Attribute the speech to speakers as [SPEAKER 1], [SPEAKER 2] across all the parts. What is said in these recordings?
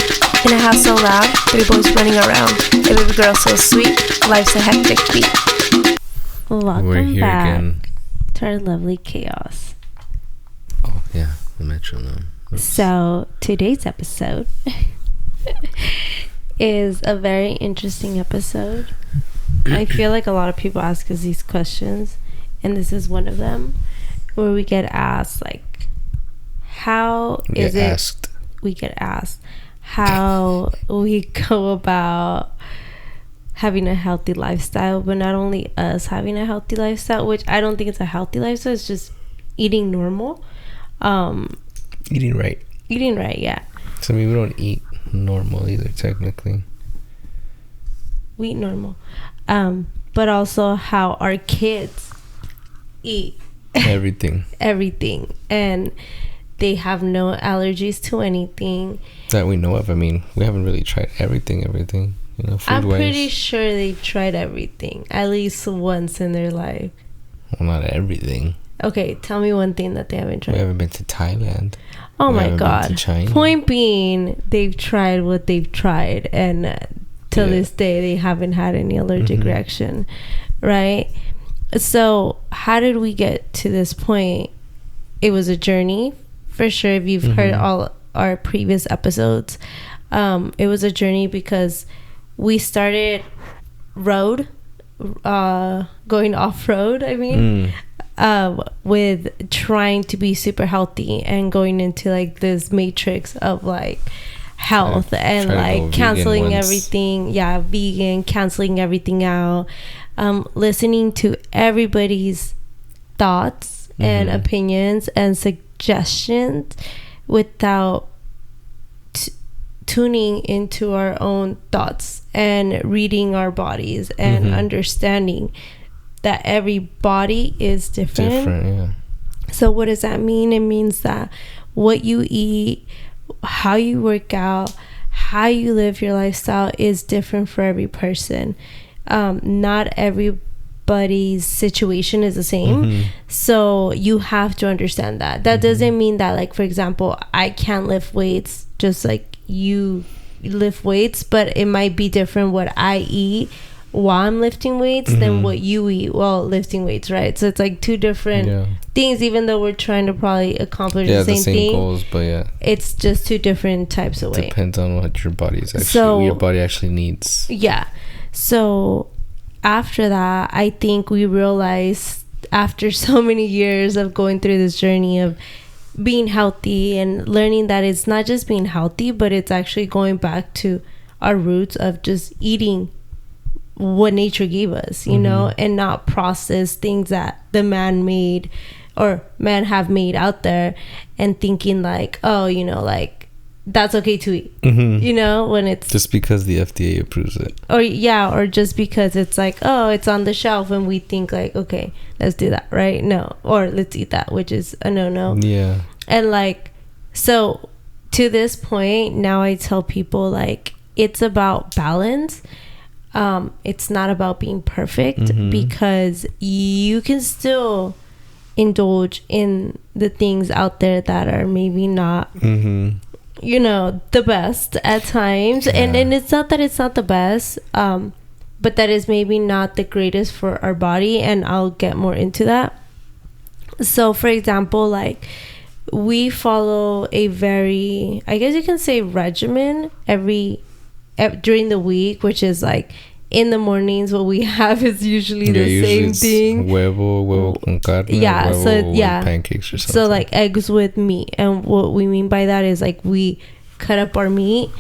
[SPEAKER 1] In a house so loud, 3 boys running around. A baby girl so sweet, life's a hectic beat.
[SPEAKER 2] Welcome back
[SPEAKER 3] again
[SPEAKER 2] to our lovely chaos.
[SPEAKER 3] Oh yeah, the metronome. Oops.
[SPEAKER 2] So today's episode is a very interesting episode. I feel like a lot of people ask us these questions, and this is one of them, where we get asked like, how is it we get asked how we go about having a healthy lifestyle, but not only us having a healthy lifestyle, which I don't think it's a healthy lifestyle, it's just eating normal.
[SPEAKER 3] Eating right.
[SPEAKER 2] Yeah.
[SPEAKER 3] So I mean, we don't eat normal either, technically.
[SPEAKER 2] We eat normal. But also how our kids eat
[SPEAKER 3] Everything.
[SPEAKER 2] And they have no allergies to anything
[SPEAKER 3] That we know of. I mean, we haven't really tried everything, you know, food-wise.
[SPEAKER 2] I'm pretty sure they've tried everything at least once in their life.
[SPEAKER 3] Well, not everything.
[SPEAKER 2] Okay, tell me one thing that they haven't tried.
[SPEAKER 3] We haven't been to Thailand.
[SPEAKER 2] Oh
[SPEAKER 3] we
[SPEAKER 2] my
[SPEAKER 3] haven't
[SPEAKER 2] god.
[SPEAKER 3] been to China.
[SPEAKER 2] Point being, they've tried what they've tried, and till this day they haven't had any allergic reaction, right? So how did we get to this point? It was a journey, for sure. If you've heard all our previous episodes, it was a journey because we started going off-road, with trying to be super healthy and going into like this matrix of like health and like canceling everything. Yeah, vegan, canceling everything out, listening to everybody's thoughts and opinions and suggestions without tuning into our own thoughts and reading our bodies and understanding that every body is different. So what does that mean? It means that what you eat, how you work out, how you live your lifestyle is different for every person. Not everybody's situation is the same. So you have to understand that. That doesn't mean that, like, for example, I can't lift weights just like you lift weights, but it might be different what I eat while I'm lifting weights than what you eat while lifting weights, right? So it's like two different things, even though we're trying to probably accomplish the same thing
[SPEAKER 3] goals, but
[SPEAKER 2] it's just two different types of weight.
[SPEAKER 3] Depends on what your body is actually your body actually needs.
[SPEAKER 2] So after that, I think we realized, after so many years of going through this journey of being healthy and learning that it's not just being healthy, but it's actually going back to our roots of just eating what nature gave us, you know, and not process things that the man made or man have made out there and thinking like, oh, you know, like that's okay to eat, you know, when it's
[SPEAKER 3] just because the FDA approves it,
[SPEAKER 2] or just because it's like, oh, it's on the shelf and we think like, okay, let's do that, right? No, or let's eat that, which is a no. And like, so to this point now I tell people like it's about balance. It's not about being perfect, because you can still indulge in the things out there that are maybe not you know, the best at times, and it's not that it's not the best, but that is maybe not the greatest for our body, and I'll get more into that. So for example, like we follow a very, I guess you can say, regimen during the week, which is like in the mornings what we have is usually the same thing,
[SPEAKER 3] huevo con carne, with pancakes or something.
[SPEAKER 2] So like eggs with meat, and what we mean by that is like we cut up our meat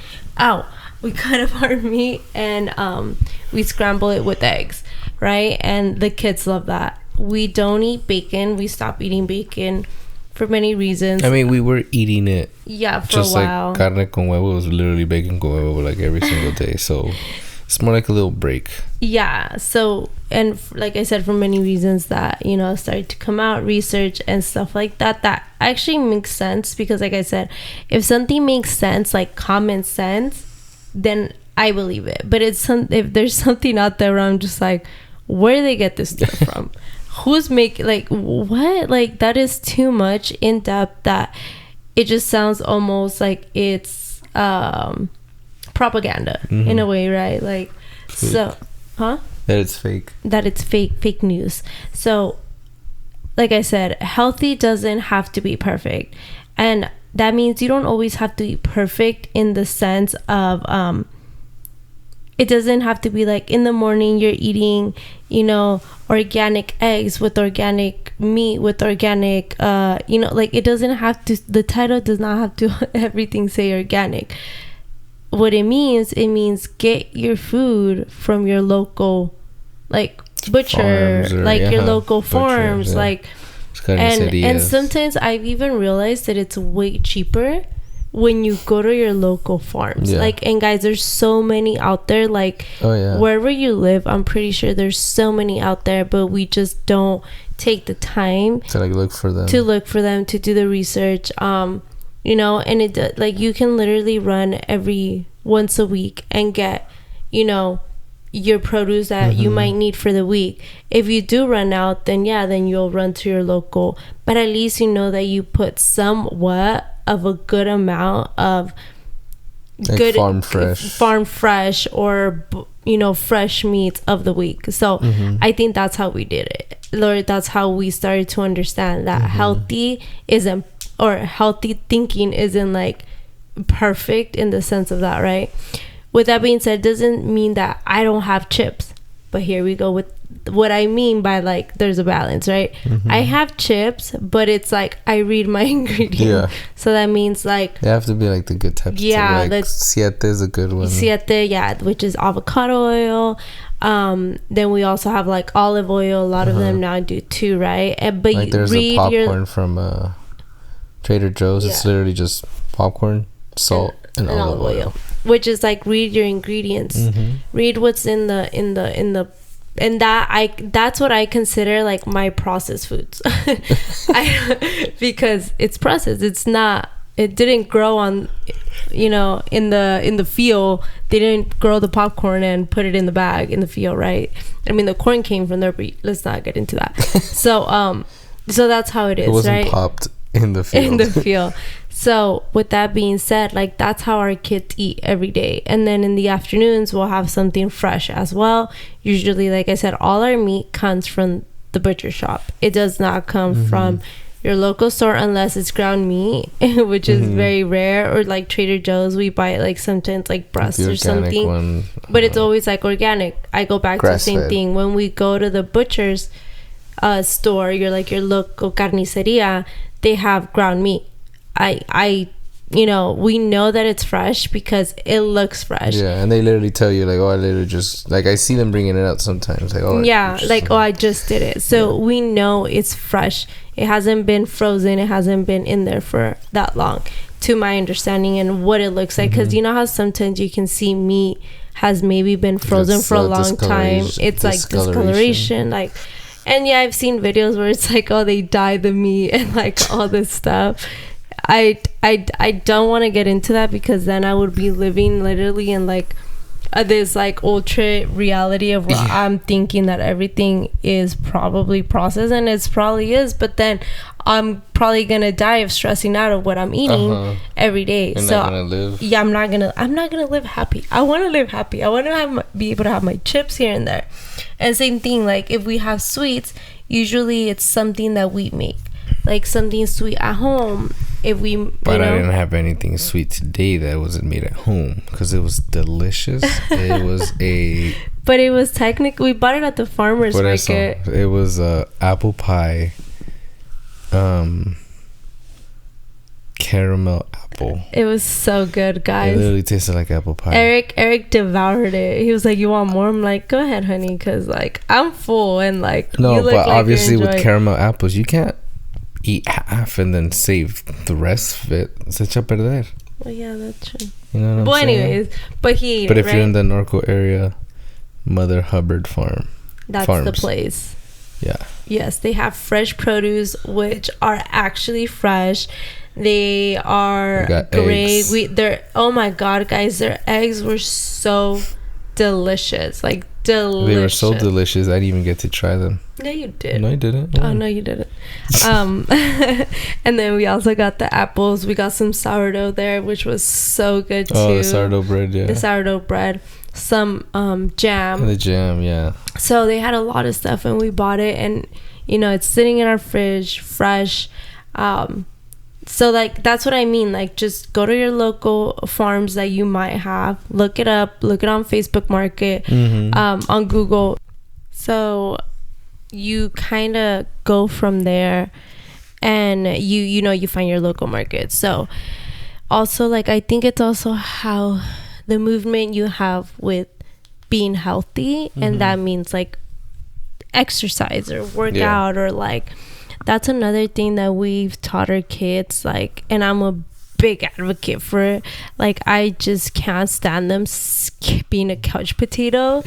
[SPEAKER 2] and we scramble it with eggs, right? And the kids love that. We don't eat bacon. We stopped eating bacon for many reasons.
[SPEAKER 3] I mean, we were eating it
[SPEAKER 2] for
[SPEAKER 3] just
[SPEAKER 2] a while.
[SPEAKER 3] Like carne con huevo was literally bacon con huevo like every single day, so it's more like a little break.
[SPEAKER 2] So, and like I said, for many reasons that, you know, started to come out, research and stuff like that actually makes sense, because like I said, if something makes sense, like common sense, then I believe it. But if there's something out there where I'm just like, where do they get this stuff from? Who's making, like, what? Like, that is too much in depth that it just sounds almost like it's propaganda in a way, right? Like, fake. So, huh?
[SPEAKER 3] That it's fake.
[SPEAKER 2] That it's fake news. So, like I said, healthy doesn't have to be perfect. And that means you don't always have to be perfect in the sense of, it doesn't have to be like in the morning you're eating, you know, organic eggs with organic meat with organic, you know, like it doesn't have to, the title does not have to everything say organic. What it means get your food from your local, like, butcher, or, like your local farms, like, and sometimes I've even realized that it's way cheaper when you go to your local farms. Like, and guys, there's so many out there, like, wherever you live, I'm pretty sure there's so many out there, but we just don't take the time
[SPEAKER 3] to like look for them,
[SPEAKER 2] to do the research, you know. And it, like, you can literally run every once a week and get, you know, your produce that you might need for the week. If you do run out, then you'll run to your local, but at least you know that you put somewhat of a good amount of like good farm fresh or, you know, fresh meats of the week. So I think that's how we did it, Lord. That's how we started to understand that healthy isn't, or healthy thinking isn't like perfect in the sense of that, right? With that being said, doesn't mean that I don't have chips, but here we go with what I mean by, like, there's a balance, right? I have chips, but it's like I read my ingredients, so that means like
[SPEAKER 3] they have to be like the good types. Like siete is a good one.
[SPEAKER 2] Siete, which is avocado oil. Then we also have like olive oil. A lot of them now do too, right? But like
[SPEAKER 3] there's a popcorn from Trader Joe's. It's literally just popcorn, salt, and olive oil.
[SPEAKER 2] Which is like, read your ingredients, read what's in the and that's what I consider like my processed foods. Because it's processed. It didn't grow on, you know, in the field. They didn't grow the popcorn and put it in the bag in the field, right? I mean, the corn came from there, but let's not get into that. So that's how it is, right? It wasn't
[SPEAKER 3] popped in the field.
[SPEAKER 2] So with that being said, like, that's how our kids eat every day. And then in the afternoons, we'll have something fresh as well. Usually, like I said, all our meat comes from the butcher shop. It does not come from your local store unless it's ground meat, which is very rare. Or like Trader Joe's, we buy it like sometimes like breast or something one, but it's always like organic. I go back to the same thing. When we go to the butcher's store, your local carniceria, they have ground meat. I you know, we know that it's fresh because it looks fresh.
[SPEAKER 3] Yeah, and they literally tell you like, oh, I literally just, like, I see them bringing it out sometimes, like, oh
[SPEAKER 2] yeah, like, oh, I just did it. So we know it's fresh. It hasn't been frozen. It hasn't been in there for that long, to my understanding, and what it looks like. Because you know how sometimes you can see meat has maybe been frozen for a long time. It's like discoloration, like. And yeah, I've seen videos where it's like, oh, they dye the meat and like all this stuff. I don't want to get into that, because then I would be living literally in like this like ultra reality of what I'm thinking that everything is probably processed, and it probably is, but then I'm probably gonna die of stressing out of what I'm eating every day.
[SPEAKER 3] You're not gonna live.
[SPEAKER 2] Yeah, I'm not gonna live happy. I want to live happy. I want to be able to have my chips here and there. And same thing, like if we have sweets, usually it's something that we make, like something sweet at home. If we,
[SPEAKER 3] but I didn't have anything sweet today that wasn't made at home, because it was delicious. It was
[SPEAKER 2] but it was technically, we bought it at the farmer's market.
[SPEAKER 3] It was apple pie, caramel apple.
[SPEAKER 2] It was so good, guys.
[SPEAKER 3] It literally tasted like apple pie.
[SPEAKER 2] Eric devoured it. He was like, "You want more?" I'm like, "Go ahead, honey," because like I'm full, and like
[SPEAKER 3] no, you look but like obviously with caramel apples, you can't eat half and then save the rest of it. Se echa a perder.
[SPEAKER 2] Well, yeah, that's true.
[SPEAKER 3] You know what I'm saying?
[SPEAKER 2] Anyways, but he.
[SPEAKER 3] But if you're in the Norco area, Mother Hubbard Farm.
[SPEAKER 2] That's the place.
[SPEAKER 3] Yeah.
[SPEAKER 2] Yes, they have fresh produce, which are actually fresh. They are great. They're, oh my god, guys, their eggs were so delicious. Like delicious.
[SPEAKER 3] They were so delicious. I didn't even get to try them.
[SPEAKER 2] No, you did.
[SPEAKER 3] No, I didn't.
[SPEAKER 2] Oh, no, you didn't. And then we also got the apples. We got some sourdough there, which was so good too.
[SPEAKER 3] Oh, the sourdough bread, yeah.
[SPEAKER 2] The sourdough bread. Some jam.
[SPEAKER 3] The jam, yeah.
[SPEAKER 2] So they had a lot of stuff, and we bought it, and it's sitting in our fridge, fresh. So like that's what I mean. Like just go to your local farms that you might have. Look it up. Look it on Facebook Market, on Google. So you kind of go from there, and you find your local market. So also like I think it's also how the movement you have with being healthy, and that means like exercise or work out or like. That's another thing that we've taught our kids, like, and I'm a big advocate for it. Like, I just can't stand them being a couch potato.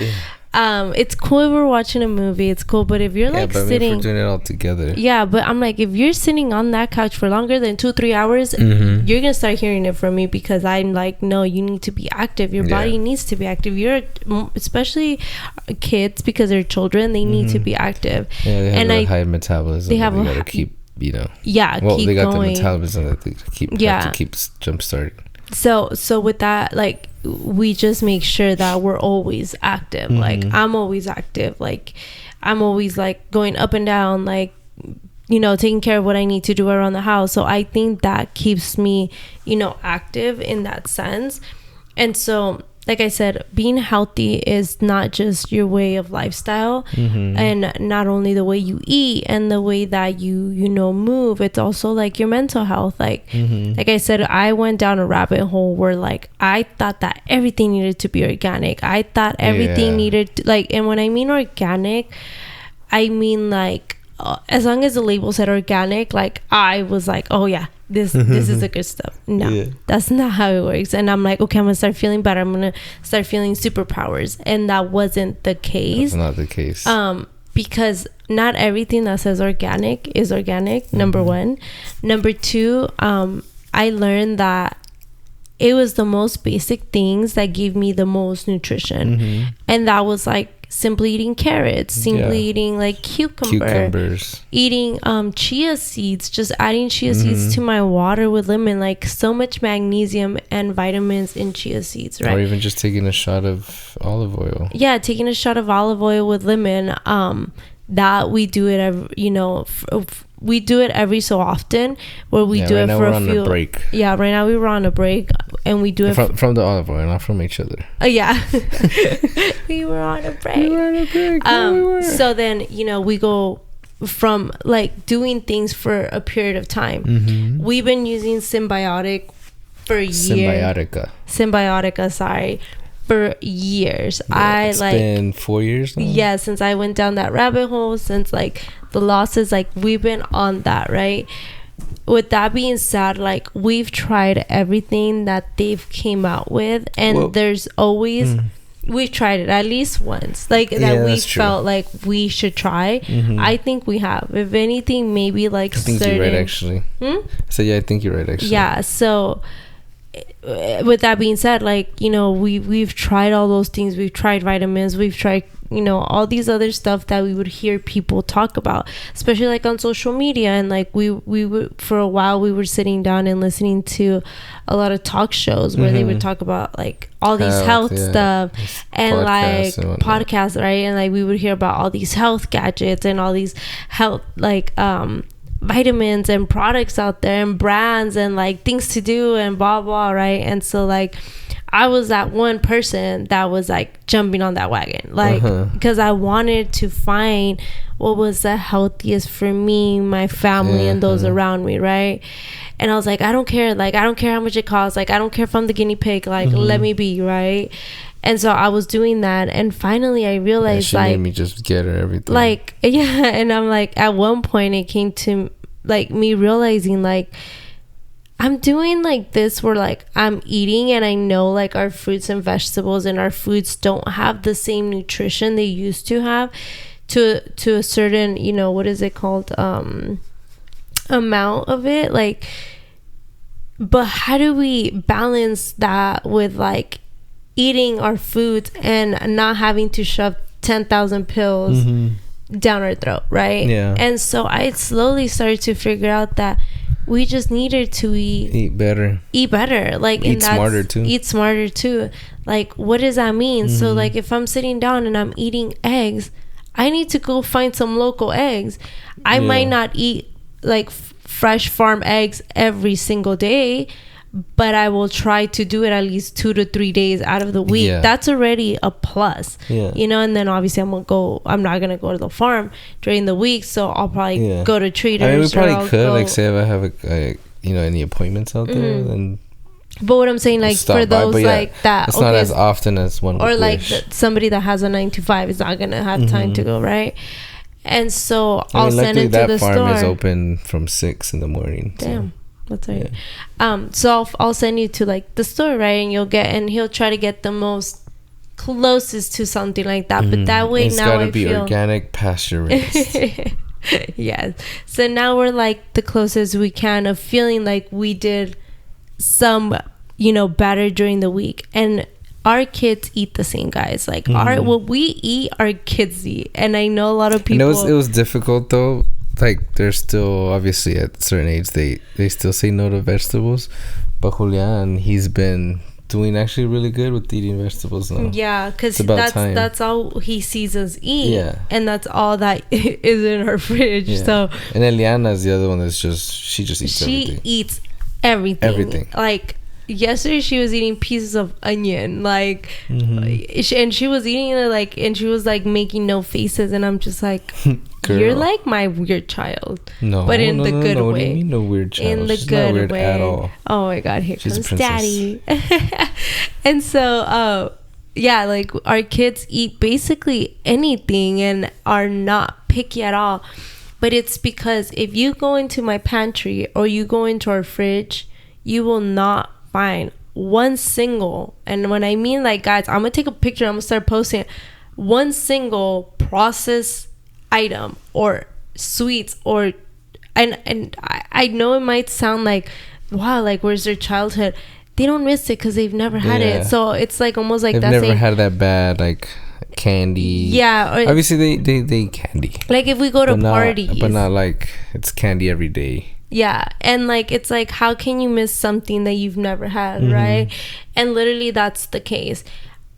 [SPEAKER 2] It's cool if we're watching a movie, it's cool, but if you're like sitting,
[SPEAKER 3] if we're doing it all together,
[SPEAKER 2] but I'm like, if you're sitting on that couch for longer than 2-3 hours, you're gonna start hearing it from me, because I'm like, no, you need to be active. Your body needs to be active. Especially kids, because they're children, they need to be active.
[SPEAKER 3] They have a high metabolism. They gotta keep
[SPEAKER 2] keep
[SPEAKER 3] they got
[SPEAKER 2] going.
[SPEAKER 3] the metabolism that they have to keep jump starting.
[SPEAKER 2] So with that, like, we just make sure that we're always active. Like, I'm always active. Like, I'm always like going up and down, like, taking care of what I need to do around the house. So I think that keeps me, active in that sense. And so, like I said, being healthy is not just your way of lifestyle, and not only the way you eat and the way that you move. It's also like your mental health. Like I said, I went down a rabbit hole where like I thought that everything needed to be organic. I thought everything needed to, like, and when I mean organic, I mean like as long as the label said organic, like I was like, oh yeah, this is the good stuff. No, that's not how it works. And I'm like, okay, I'm gonna start feeling better. I'm gonna start feeling superpowers. And that wasn't the case.
[SPEAKER 3] That's not the case.
[SPEAKER 2] Because not everything that says organic is organic. Number one. Number two, I learned that it was the most basic things that gave me the most nutrition. And that was like simply eating carrots, simply eating like cucumbers, eating chia seeds, just adding chia seeds to my water with lemon. Like, so much magnesium and vitamins in chia seeds, right?
[SPEAKER 3] Or even just taking a shot of olive oil. Yeah,
[SPEAKER 2] taking a shot of olive oil with lemon. That we do it every, we do it every so often, where we do it for a few. Break. Yeah, right now we were on a break, and we do it
[SPEAKER 3] from the olive oil, not from each other.
[SPEAKER 2] Yeah, we were on a break. So then we go from like doing things for a period of time. We've been using Symbiotica for years. Symbiotica, sorry. For years. It's
[SPEAKER 3] been 4 years now.
[SPEAKER 2] Yeah, since I went down that rabbit hole, since like the losses, like we've been on that, right? With that being said, like we've tried everything that they've came out with, and there's always we've tried it at least once, like that we felt like we should try. I think we have. If anything, maybe like
[SPEAKER 3] I think you're right, actually. So yeah, I think you're right, actually.
[SPEAKER 2] Yeah, so with that being said, like we've tried all those things. We've tried vitamins, we've tried all these other stuff that we would hear people talk about, especially like on social media. And like we would, for a while, we were sitting down and listening to a lot of talk shows where they would talk about like all these health stuff and like podcasts, right? And like we would hear about all these health gadgets and all these health like vitamins and products out there and brands and like things to do and blah blah, right? And so like I was that one person that was like jumping on that wagon, like because I wanted to find what was the healthiest for me, my family, and those around me, right? And I was like, I don't care how much it costs, like I don't care if I'm the guinea pig, like let me be, right? And so I was doing that, and finally I realized
[SPEAKER 3] she made me just get her everything.
[SPEAKER 2] Like, yeah, and I'm like, at one point it came to like me realizing like I'm doing like this where like I'm eating, and I know like our fruits and vegetables and our foods don't have the same nutrition they used to have to a certain, what is it called, amount of it, like, but how do we balance that with like eating our foods and not having to shove 10,000 pills down our throat, right?
[SPEAKER 3] Yeah.
[SPEAKER 2] And so I slowly started to figure out that we just needed to eat better, like,
[SPEAKER 3] eat smarter
[SPEAKER 2] too. Like, what does that mean? So like, if I'm sitting down and I'm eating eggs, I need to go find some local eggs. I might not eat like fresh farm eggs every single day, but I will try to do it at least 2 to 3 days out of the week. That's already a plus, you know. And then obviously I'm not gonna go to the farm during the week, so I'll probably go to Traders.
[SPEAKER 3] I mean, we probably could, like, say if I have any appointments out there, then.
[SPEAKER 2] But what I'm saying, like, for those like that,
[SPEAKER 3] it's not as often as one
[SPEAKER 2] or like somebody that has a 9 to 5 is not gonna have time to go, right? And so I'll send it to the store. That farm is
[SPEAKER 3] open from 6 in the morning.
[SPEAKER 2] Damn. That's right. So I'll send you to like the store, right? And he'll try to get the most closest to something like that. But that way, now I feel it's gotta be
[SPEAKER 3] organic, pasture raised.
[SPEAKER 2] Yes. So now we're like the closest we can of feeling like we did some, better during the week. And our kids eat the same, guys. Like what we eat, our kids eat. And I know a lot of people.
[SPEAKER 3] And it was difficult though. Like, they're still, obviously, at a certain age, they still say no to vegetables. But Julian, he's been doing actually really good with eating vegetables now.
[SPEAKER 2] Yeah, because that's all he sees us eat. Yeah. And that's all that is in our fridge. Yeah. So. And
[SPEAKER 3] Eliana is the other one that's she just eats everything.
[SPEAKER 2] She eats everything.
[SPEAKER 3] Everything.
[SPEAKER 2] Like, yesterday she was eating pieces of onion, like, and she was eating it, like, and she was like making no faces, and I'm just like, girl, you're like my weird child.
[SPEAKER 3] No,
[SPEAKER 2] but in the good way.
[SPEAKER 3] What do you mean no weird child?
[SPEAKER 2] In the
[SPEAKER 3] She's
[SPEAKER 2] good
[SPEAKER 3] not weird
[SPEAKER 2] way.
[SPEAKER 3] At all.
[SPEAKER 2] Oh my God, here comes daddy. And so like, our kids eat basically anything and are not picky at all. But it's because if you go into my pantry or you go into our fridge, you will not find one single, and when I mean, like, guys, I'm gonna take a picture, I'm gonna start posting it, one single processed item or sweets, or and I know it might sound like, wow, like, where's their childhood? They don't miss it because they've never had it. So it's like almost like
[SPEAKER 3] they've never had that bad, like, candy.
[SPEAKER 2] Yeah, or
[SPEAKER 3] obviously they candy,
[SPEAKER 2] like, if we go to parties,
[SPEAKER 3] but not like it's candy every day.
[SPEAKER 2] Yeah, and like, it's like, how can you miss something that you've never had, right? And literally that's the case.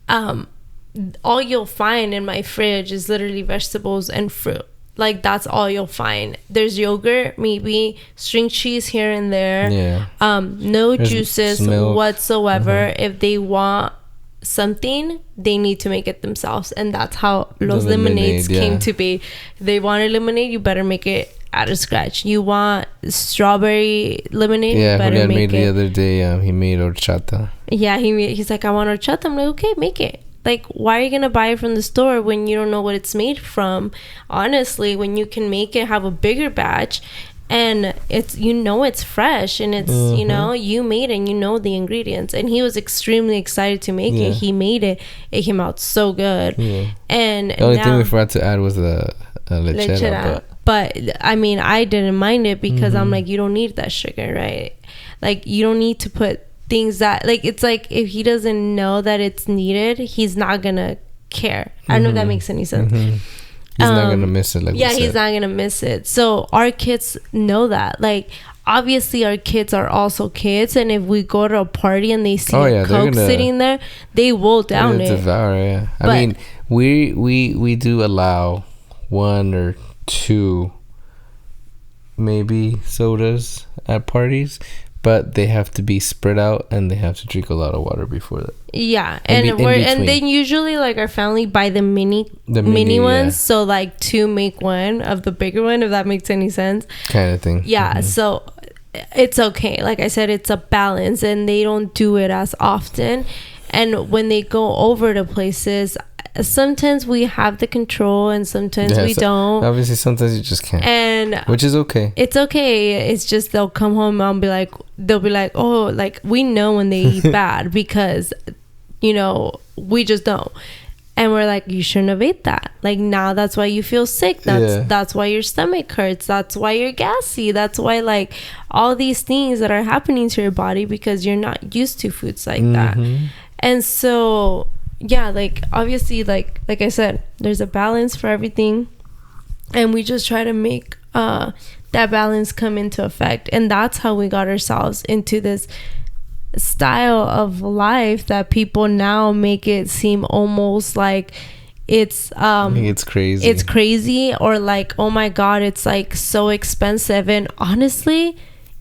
[SPEAKER 2] All you'll find in my fridge is literally vegetables and fruit. Like, that's all you'll find. There's yogurt, maybe string cheese here and there. No There's juices whatsoever. If they want something, they need to make it themselves, and that's how Los Lemonades came to be. If they want a lemonade, you better make it out of scratch. You want strawberry lemonade, you better
[SPEAKER 3] Julian
[SPEAKER 2] make
[SPEAKER 3] made
[SPEAKER 2] it.
[SPEAKER 3] The other day, he made horchata.
[SPEAKER 2] Yeah, he's like, I want horchata. I'm like, okay, make it. Like, why are you gonna buy it from the store when you don't know what it's made from? Honestly, when you can make it, have a bigger batch, and it's, it's fresh, and it's you made it, and you know the ingredients. And he was extremely excited to make it. He made it. It came out so good. And
[SPEAKER 3] the only thing we forgot to add was the lechera.
[SPEAKER 2] But I mean, I didn't mind it because I'm like, you don't need that sugar, right? Like, you don't need to put things that, like, it's like, if he doesn't know that it's needed, he's not gonna care. I don't know if that makes any sense.
[SPEAKER 3] He's not gonna miss it. Like,
[SPEAKER 2] he's not gonna miss it. So our kids know that. Like, obviously our kids are also kids, and if we go to a party and they see a Coke sitting there, they will down it.
[SPEAKER 3] Devour, I mean, we do allow 1 or 2 maybe sodas at parties, but they have to be spread out, and they have to drink a lot of water before that.
[SPEAKER 2] Yeah, and then usually, like, our family buy the mini ones, so like 2 make 1 of the bigger one, if that makes any sense.
[SPEAKER 3] Kind of thing.
[SPEAKER 2] Yeah, so it's okay. Like I said, it's a balance, and they don't do it as often. And when they go over to places, sometimes we have the control, and sometimes we don't.
[SPEAKER 3] Obviously, sometimes you just can't,
[SPEAKER 2] and
[SPEAKER 3] which is okay.
[SPEAKER 2] It's okay. It's just they'll come home and they'll be like, oh, like, we know when they eat bad because, we just don't. And we're like, you shouldn't have ate that. Like, now that's why you feel sick. That's why your stomach hurts. That's why you're gassy. That's why, like, all these things that are happening to your body because you're not used to foods like that. And so, yeah, like obviously, like I said, there's a balance for everything, and we just try to make that balance come into effect. And that's how we got ourselves into this style of life that people now make it seem almost like it's crazy, or like, oh my god, it's like so expensive. And honestly,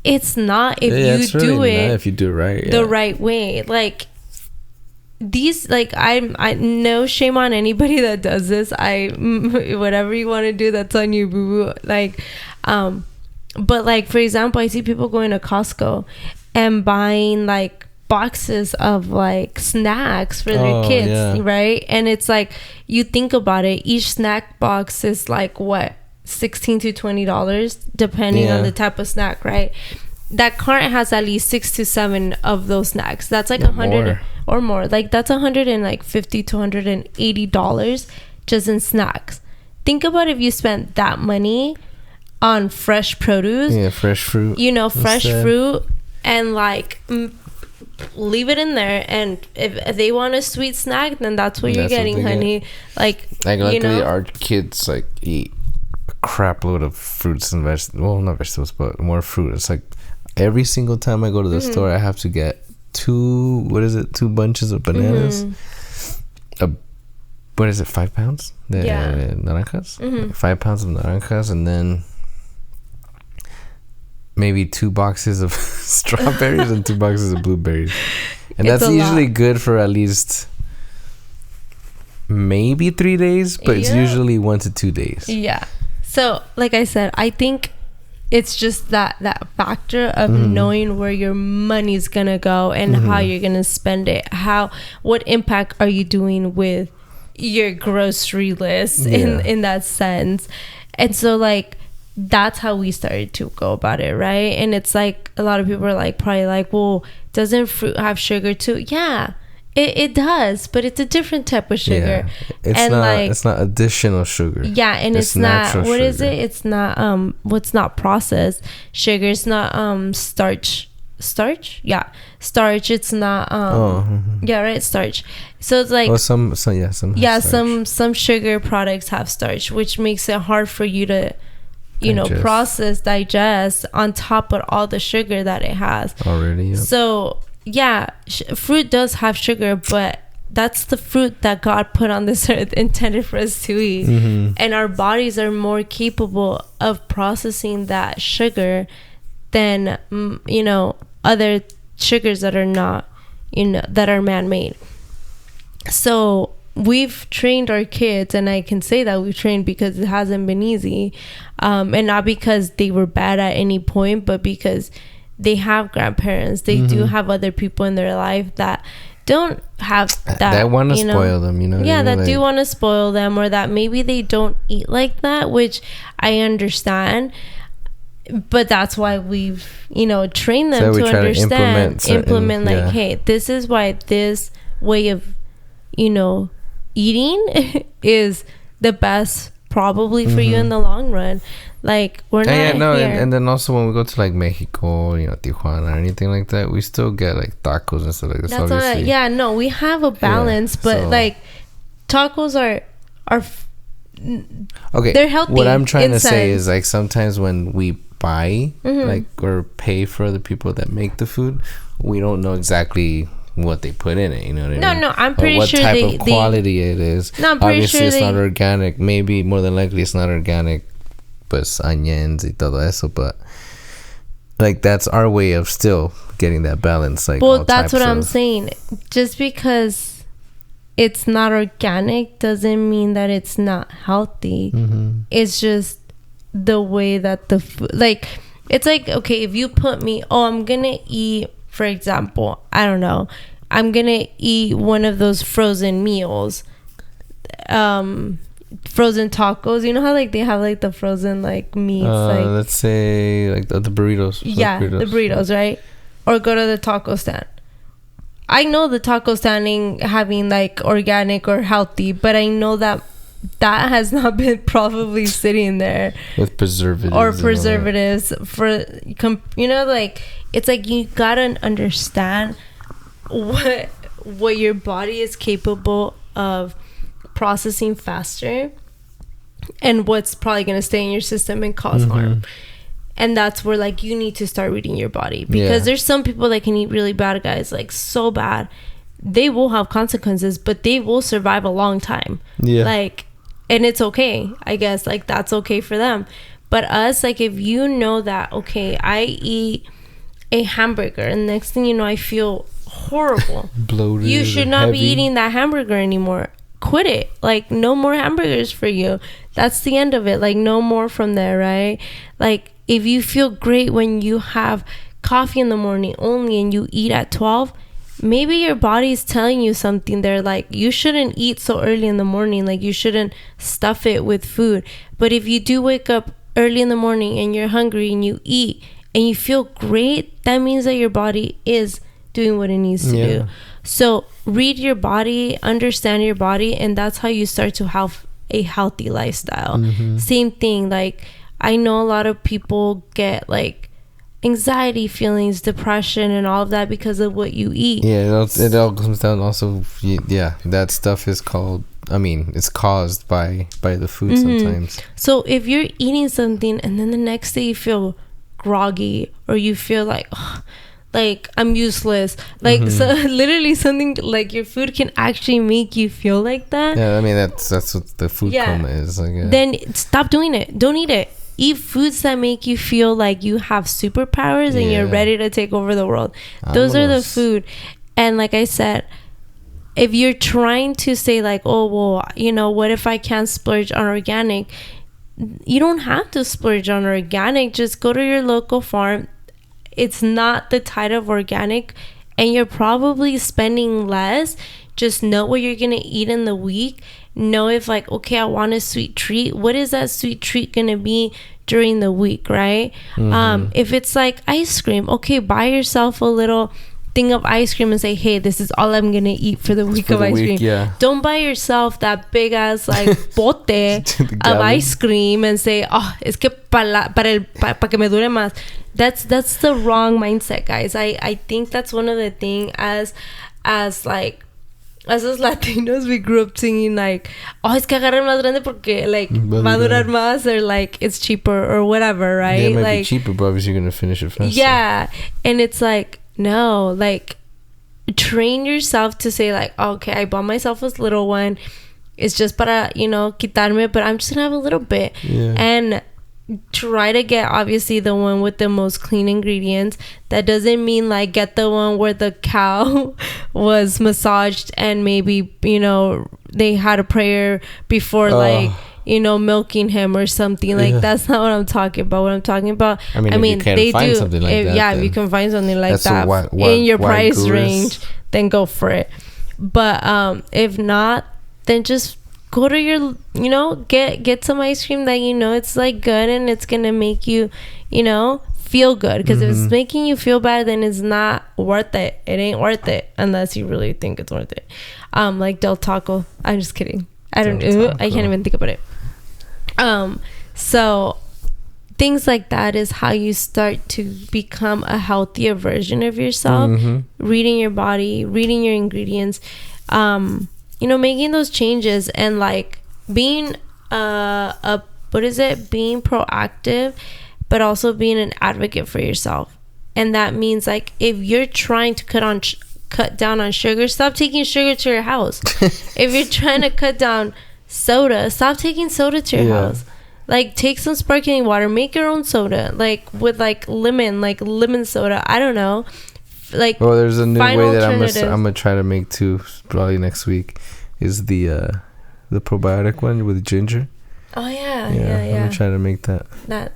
[SPEAKER 2] it's not if you do it
[SPEAKER 3] right,
[SPEAKER 2] the right way. Like these, like, I no shame on anybody that does this. Whatever you want to do, that's on you, boo boo. Like but like, for example, I see people going to Costco and buying like boxes of like snacks for their kids, right? And it's like, you think about it, each snack box is like what, $16 to $20 depending on the type of snack, right? That cart has at least 6 to 7 of those snacks. That's like $100 or more. Like that's $150 to $180 just in snacks. Think about if you spent that money on fresh produce,
[SPEAKER 3] fresh fruit,
[SPEAKER 2] fresh fruit, and like leave it in there. And if they want a sweet snack, then that's what you're getting, honey. Like
[SPEAKER 3] luckily our kids like eat a crap load of fruits and vegetables. Well, not vegetables, but more fruit. It's like every single time I go to the store, I have to get 2 bunches of bananas. What is it, 5 pounds? Naranjas? 5 pounds of naranjas, and then maybe 2 boxes of strawberries and 2 boxes of blueberries. And that's usually good for at least maybe 3 days, but it's usually 1 to 2 days.
[SPEAKER 2] Yeah. So, like I said, I think it's just that factor of knowing where your money's gonna go and how you're gonna spend it. What impact are you doing with your grocery list in that sense? And so like, that's how we started to go about it, right? And it's like, a lot of people are like, probably like, well, doesn't fruit have sugar too? Yeah, it does, but it's a different type of sugar.
[SPEAKER 3] It's not additional sugar.
[SPEAKER 2] Yeah, and it's not, what is it? It's not what's not processed sugar. It's not starch. Yeah, starch. It's not starch. So it's like some sugar products have starch, which makes it hard for you to digest on top of all the sugar that it has
[SPEAKER 3] already. Yep.
[SPEAKER 2] So fruit does have sugar, but that's the fruit that God put on this earth intended for us to eat. And our bodies are more capable of processing that sugar than other sugars that are not that are man-made. So we've trained our kids, and I can say that we've trained because it hasn't been easy, and not because they were bad at any point, but because they have grandparents. They do have other people in their life that don't have that
[SPEAKER 3] want to spoil them,
[SPEAKER 2] that do want to spoil them, or that maybe they don't eat like that, which I understand. But that's why we've trained them to understand, implement like, hey, this is why this way of eating is the best probably for you in the long run. Like, we're not here.
[SPEAKER 3] And then also when we go to like Mexico, Tijuana or anything like that, we still get like tacos and stuff like this.
[SPEAKER 2] That's obviously. We have a balance, but like tacos are
[SPEAKER 3] okay.
[SPEAKER 2] They're healthy.
[SPEAKER 3] What I'm trying to say is, like, sometimes when we buy like or pay for the people that make the food, we don't know exactly what they put in it, you know what I mean?
[SPEAKER 2] No, I'm pretty sure
[SPEAKER 3] what type of quality it is.
[SPEAKER 2] No, I'm pretty
[SPEAKER 3] obviously
[SPEAKER 2] sure
[SPEAKER 3] it's not organic. Maybe more than likely it's not organic, pues onions y todo eso, but like that's our way of still getting that balance. Like,
[SPEAKER 2] well, that's what I'm saying. Just because it's not organic doesn't mean that it's not healthy. It's just the way that the food, like, it's like, okay, if you put me, I'm gonna eat, for example, I don't know, I'm gonna eat one of those frozen meals, frozen tacos. You know how like they have like the frozen like meats, like,
[SPEAKER 3] let's say like the burritos.
[SPEAKER 2] The burritos, right? Or go to the taco stand. I know the taco standing having like organic or healthy, but I know that has not been probably sitting there
[SPEAKER 3] with preservatives
[SPEAKER 2] for like, it's like you gotta understand what your body is capable of processing faster and what's probably going to stay in your system and cause harm. And that's where like you need to start reading your body, because there's some people that can eat really bad, guys, like so bad they will have consequences, but they will survive a long time. Like, and it's okay, I guess, like that's okay for them. But us, like, if you know that, okay, I eat a hamburger and next thing you know I feel horrible, bloated, you should not be eating that hamburger anymore. Quit it. Like, no more hamburgers for you. That's the end of it. Like, no more from there, right? Like, if you feel great when you have coffee in the morning only and you eat at 12, maybe your body's telling you something there, like you shouldn't eat so early in the morning, like you shouldn't stuff it with food. But if you do wake up early in the morning and you're hungry and you eat and you feel great, that means that your body is doing what it needs to do. So read your body, understand your body, and that's how you start to have a healthy lifestyle. Same thing, like I know a lot of people get like anxiety feelings, depression, and all of that because of what you eat. It all comes down also, that stuff is called, I mean, it's caused by the food sometimes. So if you're eating something and then the next day you feel groggy or you feel like, like I'm useless, like so literally something like your food can actually make you feel like that. I mean, that's what the food coma is, I guess. Then stop doing it. Don't eat it. Eat foods that make you feel like you have superpowers and you're ready to take over the world. Those are the food. And like I said, if you're trying to say like, oh, well, you know, what if I can't splurge on organic? You don't have to splurge on organic. Just go to your local farm. It's not the title of organic and you're probably spending less. Just know what you're going to eat in the week. Know if like, okay, I want a sweet treat. What is that sweet treat going to be during the week, right? If it's like ice cream, okay, buy yourself a little thing of ice cream and say, hey, this is all I'm going to eat for the week of ice cream. Don't buy yourself that big ass like bote of ice cream and say, oh, es que para que me dure más. That's the wrong mindset, guys. I think that's one of the things as like, as us Latinos, we grew up singing like, oh, es que agarren más grande porque like va a durar más, or like it's cheaper or whatever, right? Yeah, it might like, be cheaper, but obviously you're gonna finish it faster. Yeah, and it's like, no, like train yourself to say like, okay, I bought myself a little one. It's just para, you know, quitarme, but I'm just gonna have a little bit. And try to get obviously the one with the most clean ingredients. That doesn't mean like get the one where the cow was massaged and maybe, you know, they had a prayer before like, you know, milking him or something. Like that's not what I'm talking about. What I'm talking about, I mean they do something like that, if you can find something like that in your price range, then go for it. But if not, then just go to your, you know, get some ice cream that you know it's like good and it's gonna make you, you know, feel good. Because if it's making you feel bad, then it's not worth it. It ain't worth it unless you really think it's worth it. Like Del Taco. I'm just kidding. I can't even think about it. So things like that is how you start to become a healthier version of yourself. Reading your body, reading your ingredients, you know, making those changes and like being being proactive, but also being an advocate for yourself. And that means like if you're trying to cut down on sugar, stop taking sugar to your house. If you're trying to cut down soda, stop taking soda to your house. Like take some sparkling water, make your own soda, like with like lemon soda. I don't know. Like, well, there's a new way that I'm gonna try to make too, probably next week, is the probiotic one with ginger. Oh yeah. I'm gonna try to make that. That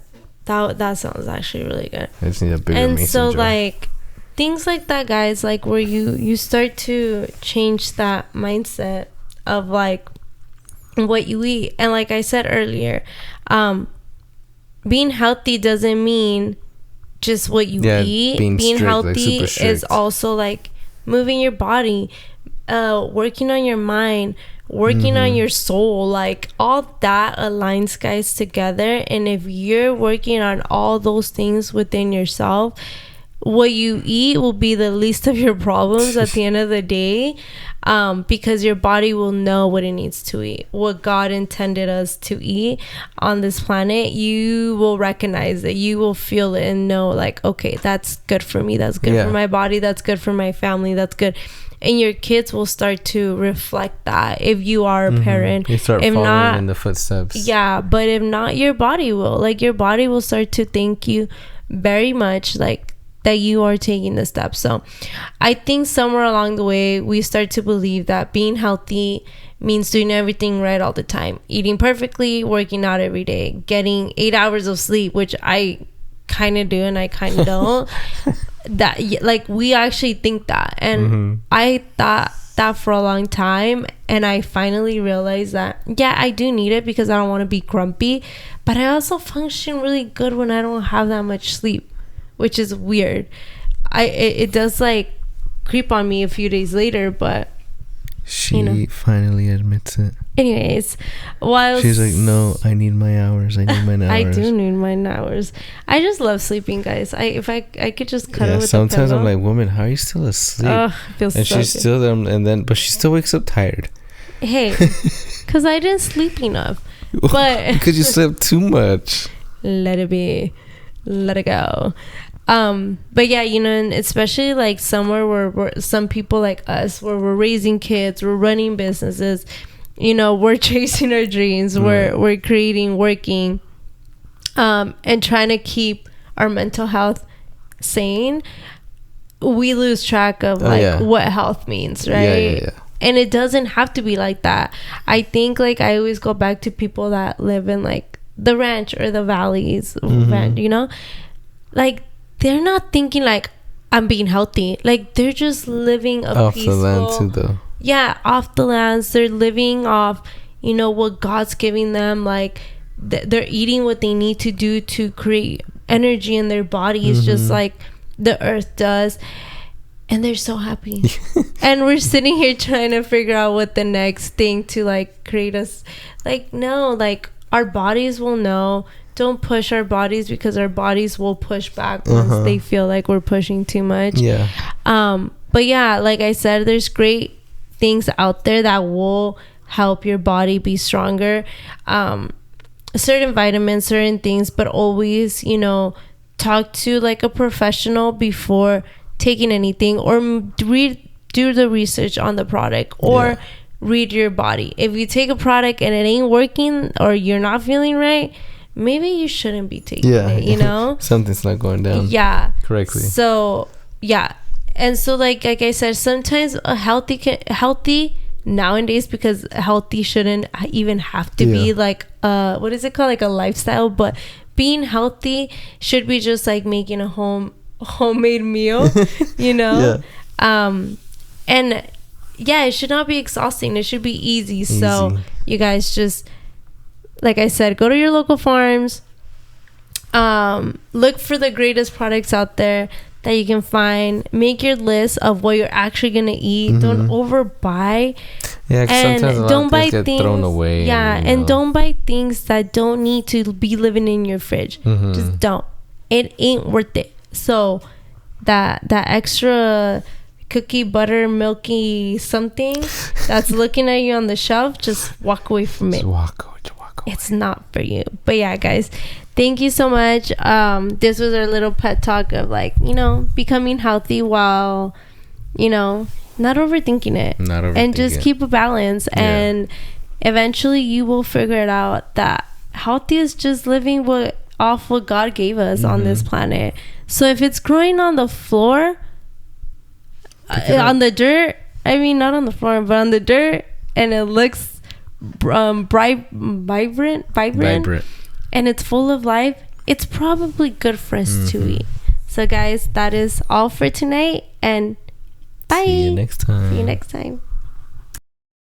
[SPEAKER 2] sounds actually really good. I just need a bigger mason jar. Like things like that, guys, like where you start to change that mindset of like what you eat. And like I said earlier, being healthy doesn't mean just what you eat. Being strict, healthy like is also like moving your body, working on your mind, working on your soul. Like all that aligns, guys, together. And if you're working on all those things within yourself, what you eat will be the least of your problems at the end of the day, because your body will know what it needs to eat, what God intended us to eat on this planet. You will recognize it, you will feel it and know like, okay, that's good for me, that's good for my body, that's good for my family, that's good. And your kids will start to reflect that if you are a parent.
[SPEAKER 3] You start following in the footsteps.
[SPEAKER 2] Yeah, but if not, your body will. Like, your body will start to thank you very much, like, that you are taking the steps. So I think somewhere along the way, we start to believe that being healthy means doing everything right all the time. Eating perfectly, working out every day, getting 8 hours of sleep, which I kind of do and I kind of don't. That, like, we actually think that, and I thought that for a long time, and I finally realized that I do need it because I don't want to be grumpy, but I also function really good when I don't have that much sleep, which is weird. It does like creep on me a few days later, but
[SPEAKER 3] she finally admits it.
[SPEAKER 2] Anyways, while
[SPEAKER 3] she's like, no, I need my hours. I need my hours.
[SPEAKER 2] I do need my hours. I just love sleeping, guys. If I could just cuddle with
[SPEAKER 3] sometimes
[SPEAKER 2] the
[SPEAKER 3] I'm like, woman, how are you still asleep?
[SPEAKER 2] Feels
[SPEAKER 3] and
[SPEAKER 2] so
[SPEAKER 3] she's
[SPEAKER 2] good.
[SPEAKER 3] still there, and then but she still wakes up tired.
[SPEAKER 2] Hey, because I didn't sleep enough. But
[SPEAKER 3] because you slept too much.
[SPEAKER 2] Let it be, let it go. But yeah, you know, and especially like somewhere where some people like us, where we're raising kids, we're running businesses, you know, we're chasing our dreams, we're creating, working, and trying to keep our mental health sane. We lose track of what health means, right?
[SPEAKER 3] Yeah.
[SPEAKER 2] And it doesn't have to be like that. I think, like, I always go back to people that live in like the ranch or the valleys, you know, like, they're not thinking like, I'm being healthy. Like, they're just living a peaceful,
[SPEAKER 3] off the land too, though.
[SPEAKER 2] Yeah, off the lands. They're living off, you know, what God's giving them. Like, they're eating what they need to do to create energy in their bodies, just like the earth does. And they're so happy. And we're sitting here trying to figure out what the next thing to like create us. Like, no, like, our bodies will know. Don't push our bodies, because our bodies will push back once they feel like we're pushing too much. Yeah. But yeah, like I said, there's great things out there that will help your body be stronger. Certain vitamins, certain things, but always, you know, talk to like a professional before taking anything, or do the research on the product, or read your body. If you take a product and it ain't working, or you're not feeling right, maybe you shouldn't be taking it, you know?
[SPEAKER 3] Something's not going down correctly.
[SPEAKER 2] So, yeah. And so, like I said, sometimes a healthy nowadays, because healthy shouldn't even have to be like, what is it called? Like a lifestyle. But being healthy should be just like making a homemade meal, you know? And yeah, it should not be exhausting. It should be easy. So you guys just, like I said, go to your local farms, look for the greatest products out there that you can find. Make your list of what you're actually gonna eat. Don't overbuy.
[SPEAKER 3] Yeah, and sometimes don't buy things get thrown away.
[SPEAKER 2] Yeah, and don't buy things that don't need to be living in your fridge. Just don't. It ain't worth it. So that extra cookie, butter, milky something that's looking at you on the shelf, just walk away from it.
[SPEAKER 3] Just walk away.
[SPEAKER 2] It's not for you. But yeah, guys, thank you so much. This was our little pet talk of, like, you know, becoming healthy while, you know, not overthinking it. And just keep a balance. And eventually you will figure it out that healthy is just living off what God gave us on this planet. So if it's growing on the floor, on the dirt, I mean, not on the floor, but on the dirt, and it looks vibrant, and it's full of life, it's probably good for us to eat. So guys, that is all for tonight, and bye.
[SPEAKER 3] See you next time.